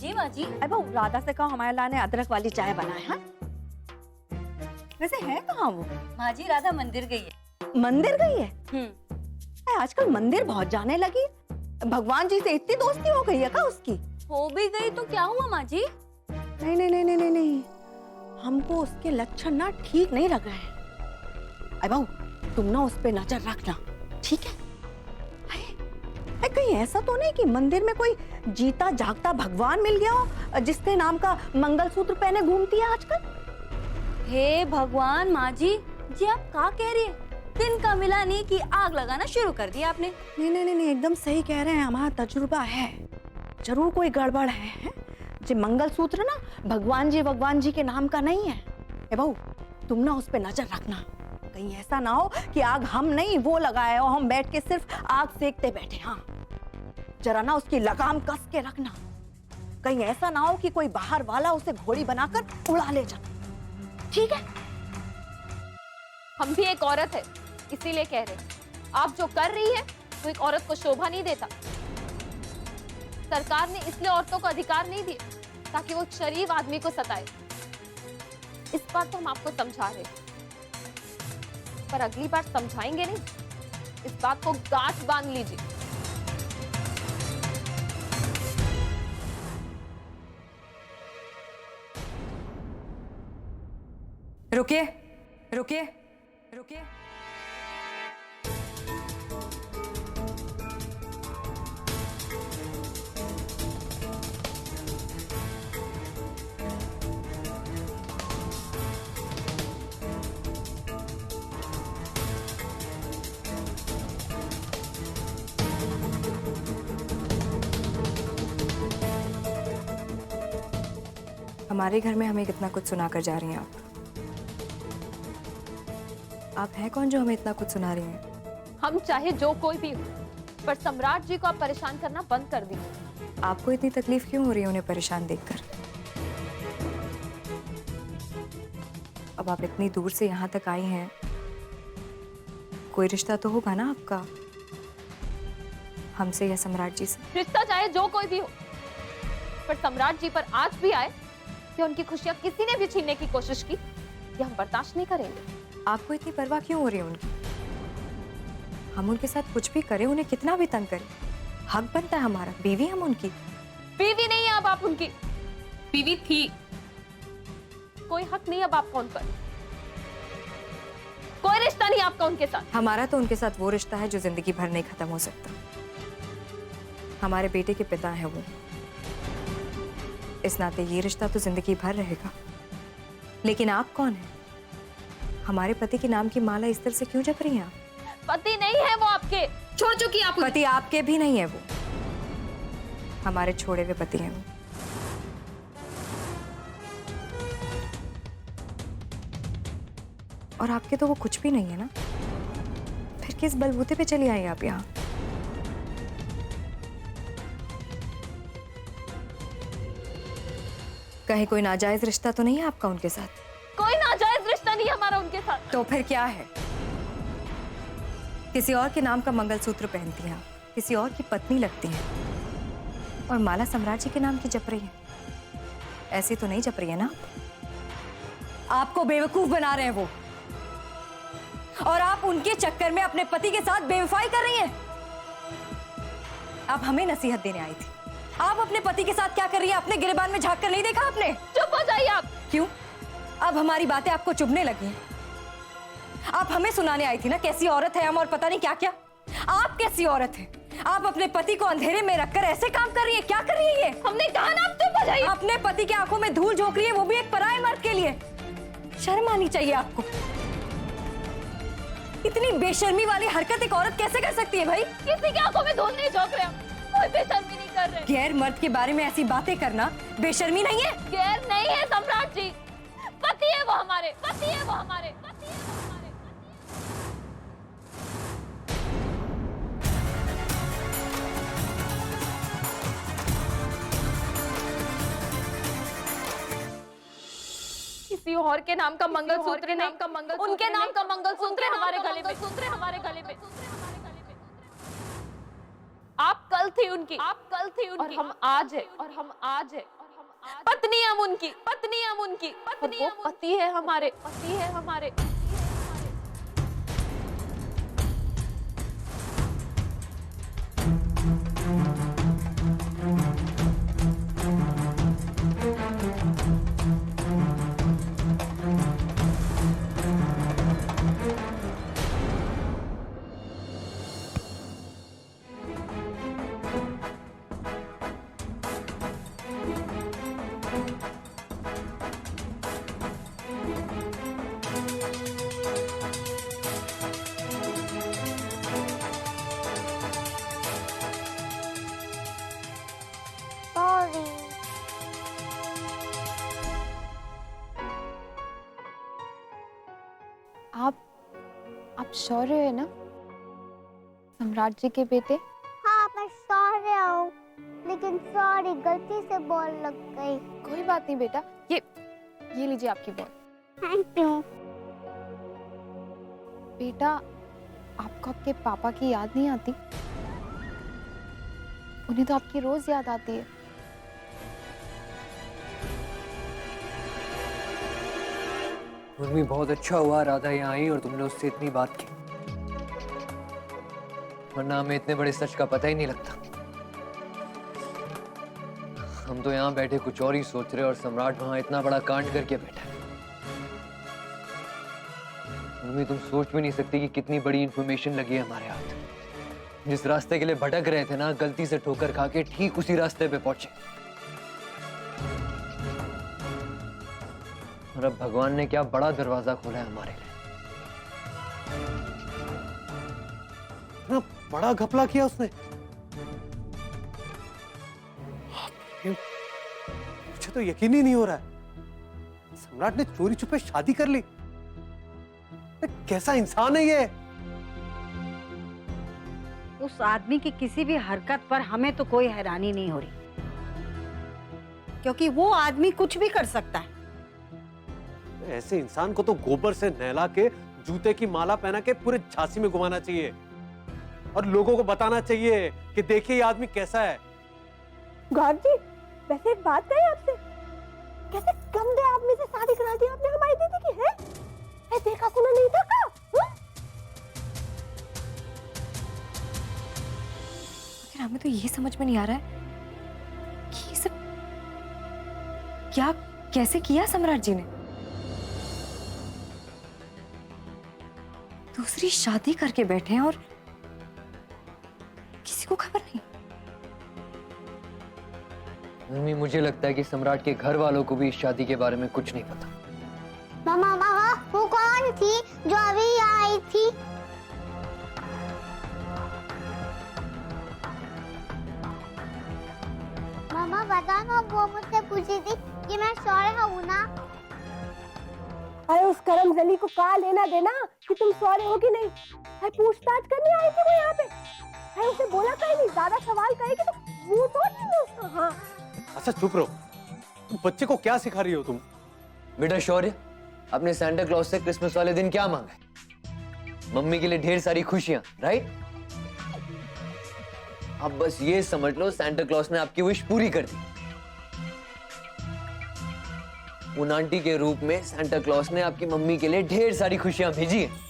जी माँ जी। अरे वो राधा से कहो हमारे लाने अदरक वाली चाय बनाए। हाँ वैसे है कहाँ वो? माँ जी राधा मंदिर गई है। मंदिर गई है? आजकल मंदिर बहुत जाने लगी। भगवान जी से इतनी दोस्ती हो गई है क्या उसकी? हो भी गई तो क्या हुआ माँ जी? नहीं नहीं नहीं नहीं नहीं, हमको उसके लक्षण ना ठीक नहीं लग रहे हैं। अरे बहू तुम ना उस पे नजर रखना, ठीक है? कहीं ऐसा तो नहीं कि मंदिर में कोई जीता जागता भगवान मिल गया हो जिसके नाम का मंगलसूत्र पहने घूमती है आजकल? हे भगवान माँ जी आप क्या कह रही है? दिन का मिला नहीं कि आग लगाना शुरू कर दिया आपने। नहीं नहीं नहीं, एकदम सही कह रहे हैं, हमारा तजुर्बा है, जरूर कोई गड़बड़ है? जो मंगलसूत्र ना भगवान जी के नाम का नहीं है। ए बहू तुम ना उस पे नजर रखना, कहीं ऐसा ना हो कि आग हम नहीं वो लगाए हो, हम बैठ के सिर्फ आग सेकते बैठे। हाँ जरा ना उसकी लगाम कस के रखना, कहीं ऐसा ना हो कि कोई बाहर वाला उसे घोड़ी बनाकर उड़ा ले जाए, ठीक है? हम भी एक औरत है इसीलिए कह रहे, आप जो कर रही है वो एक औरत को शोभा नहीं देता। सरकार ने इसलिए औरतों को अधिकार नहीं दिए ताकि वो शरीफ आदमी को सताए। इस बार तो हम आपको समझा रहे, पर अगली बार समझाएंगे नहीं, इस बात को गांठ बांध लीजिए। रुकिए रुकिए रुकिए, हमारे घर में हमें कितना कुछ सुनाकर जा रही हैं आप हैं कौन जो हमें इतना कुछ सुना रही हैं? हम चाहे जो कोई भी हो, पर सम्राट जी को आप परेशान करना बंद कर दीजिए। आपको इतनी तकलीफ क्यों हो रही है उन्हें परेशान देखकर? अब आप इतनी दूर से यहाँ तक आई हैं, कोई रिश्ता तो होगा ना आपका हमसे या सम्राट जी से? रिश्ता चाहे जो कोई भी हो, पर सम्राट जी पर आज भी आए कि उनकी खुशियां किसी ने भी छीनने की कोशिश की, ये हम बर्दाश्त नहीं करेंगे। आपको इतनी परवाह क्यों हो रही है उनकी? हम उनके साथ कुछ भी करें, उन्हें कितना भी तंग करें, हक बनता है हमारा, बीवी हम उनकी। बीवी नहीं है अब आप उनकी, बीवी थी। कोई हक नहीं अब आपका उन पर, कोई रिश्ता नहीं आपका उनके साथ। हमारा तो उनके साथ वो रिश्ता है जो जिंदगी भर नहीं खत्म हो सकता। हमारे बेटे के पिता हैं वो, इस नाते ये रिश्ता तो जिंदगी भर रहेगा। लेकिन आप कौन हैं? हमारे पति के नाम की माला इस तरह से क्यों जप रही हैं आप? पति नहीं है वो आपके, छोड़ चुकी आप। पति आपके भी नहीं है वो, हमारे छोड़े हुए पति हैं वो। और आपके तो वो कुछ भी नहीं है ना, फिर किस बलबूते पे चली आई आप यहाँ? कहीं कोई नाजायज रिश्ता तो नहीं है आपका उनके साथ? कोई नाजायज रिश्ता नहीं हमारा उनके साथ। तो फिर क्या है? किसी और के नाम का मंगलसूत्र पहनती हैं आप, किसी और की पत्नी लगती हैं, और माला सम्राट जी के नाम की जप रही है। ऐसी तो नहीं जप रही है ना? आपको बेवकूफ बना रहे हैं वो, और आप उनके चक्कर में अपने पति के साथ बेवफाई कर रही हैं। आप हमें नसीहत देने आई थी, आप अपने पति के साथ क्या कर रही हैं? अपने गिरेबान में झांक कर नहीं देखा आपने? चुप हो जाइए आप। क्यों? अब हमारी बातें आपको चुभने लगी हैं? आप हमें सुनाने आई थी ना कैसी औरत है हम, और पता नहीं क्या क्या। आप कैसी औरत है? आप अपने पति को अंधेरे में रखकर ऐसे काम कर रही है, क्या कर रही है ये? हमने कहा ना आप चुप हो जाइए। अपने पति की आंखों में धूल झोंक रही है, वो भी एक पराये मर्द के लिए। शर्म आनी चाहिए आपको। इतनी बेशर्मी वाली हरकत एक औरत कैसे कर सकती है भाई? किसी की आंखों में धूल नहीं झोंक रहे, कोई बेशर्मी नहीं कर रहे। गैर मर्द के बारे में ऐसी बातें करना बेशर्मी नहीं है? गैर नहीं है सम्राट जी, पति है वो हमारे, पति है वो हमारे, पति है वो हमारे। किसी और के नाम का मंगलसूत्र नहीं, उनके नाम का मंगलसूत्र हमारे गले में, हमारे गले में। आप कल थी उनकी, आप कल थी उनकी, और हम आज है, और हम आज है, पत्नी हम उनकी, पत्नी हम उनकी, पत्नी वो पति है हमारे, पति है हमारे। आप शौर्य है ना, सम्राट जी के बेटे? हाँ मैं शौर्य हूँ, लेकिन सॉरी गलती से बॉल लग गई। कोई बात नहीं बेटा, ये लीजिए आपकी बॉल। Thank you. बेटा आपको आपके पापा की याद नहीं आती? उन्हें तो आपकी रोज याद आती है। मम्मी बहुत अच्छा हुआ राधा यहाँ आई और तुमने उससे इतनी बात की, वरना हमें इतने बड़े सच का पता ही नहीं लगता। हम तो यहाँ बैठे कुछ और ही सोच रहे और सम्राट वहां इतना बड़ा कांड करके बैठा है। मम्मी तुम सोच भी नहीं सकती कि कितनी बड़ी इंफॉर्मेशन लगी है हमारे हाथ। जिस रास्ते के लिए भटक रहे थे ना, गलती से ठोकर खा के ठीक उसी रास्ते पे पहुंचे। और अब भगवान ने क्या बड़ा दरवाजा खोला है हमारे लिए। ना बड़ा घपला किया उसने। मुझे तो यकीन ही नहीं हो रहा है, सम्राट ने चोरी छुपे शादी कर ली। कैसा इंसान है ये? उस आदमी की किसी भी हरकत पर हमें तो कोई हैरानी नहीं हो रही, क्योंकि वो आदमी कुछ भी कर सकता है। ऐसे इंसान को तो गोबर से नहला के, जूते की माला पहना के पूरे झांसी में घुमाना चाहिए और लोगों को बताना चाहिए कि देखिए ये आदमी कैसा है। गौर जी, वैसे एक बात कही आपसे, कैसे गंदे आदमी से शादी करा दी आपने हमारी दीदी की? है देखा सुना नहीं था का? लेकिन हमें तो ये समझ में नहीं आ रहा है कि ये सब क्या कैसे किया सम्राट जी ने। दूसरी शादी करके बैठे हैं और किसी को खबर नहीं। मम्मी मुझे लगता है कि सम्राट के घर वालों को भी इस शादी के बारे में कुछ नहीं पता। मामा मामा वो कौन थी जो अभी आई थी? मामा बता ना, वो मुझसे पूछी थी कि मैं शौर्य हूँ ना। अरे उस करमजली को कहा लेना देना कि तुम शौर्य हो कि नहीं? अरे पूछताछ करने आई थी वो यहाँ पे। अरे उसे बोला कहीं नहीं, ज्यादा सवाल करेगी तो मुंह तोड़ दूंगा उसका। हाँ अच्छा चुप रहो, तुम बच्चे को क्या सिखा रही हो तुम? बेटा शौर्य, आपने सांता क्लॉज से क्रिसमस वाले दिन क्या मांगा? मम्मी के लिए ढेर सारी खुशियां, राइट? अब बस ये समझ लो सांता क्लॉज ने आपकी विश पूरी कर दी। उन आंटी के रूप में सांता क्लॉज ने आपकी मम्मी के लिए ढेर सारी खुशियां भेजी हैं।